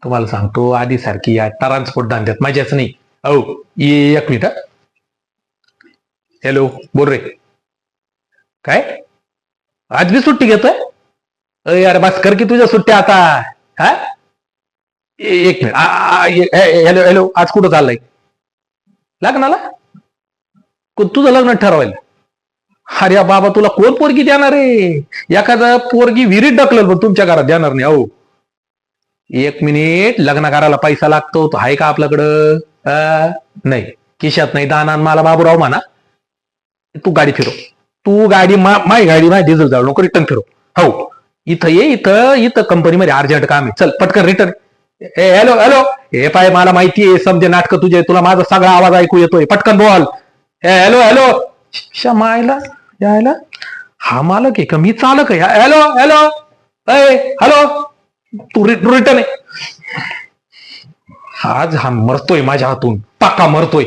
तुम्हाला सांगतो आधी सारखी या ट्रान्सपोर्ट धंद्यात मजाच नाही. हो एक मिनिट. हॅलो बोल रे. काय आज बी सुट्टी घेतोय? अरे यार बस कर की तुझ्या सुट्ट्या आता. हा एक मिनिट. हॅलो हॅलो आज कुठं चाललंय? लग्नाला? तुझं लग्न ठरवायला? अरे बाबा तुला कोण पोरगी देणार आहे? एखादा पोरगी विहिरीत ढकलल पण तुमच्या घरात देणार नाही. अहो एक मिनिट. लग्न करायला पैसा लागतो तो आहे का आपल्याकडं? नाही. खिशात नाही दाना. मला बाबूराव म्हणा. तू गाडी फिरव. तू गाडी माय गाडी माय डिझेल जाऊ नको. रिटर्न फिरव. हो इथं ये. इथं इथं कंपनीमध्ये अर्जंट काम आहे. चल पटकन रिटर्न. Hello hello. हे पाय मला माहिती आहे समजे नाटक तुझे. तुला माझा सगळा आवाज ऐकू येतोय. पटकन बोल. Hello hello. शमायला यायला हा मालक आहे का मी चालक आहे? Hello hello. हॅलो. तू रिटर्न आहे. आज हा मरतोय माझ्या हातून. पक्का मरतोय.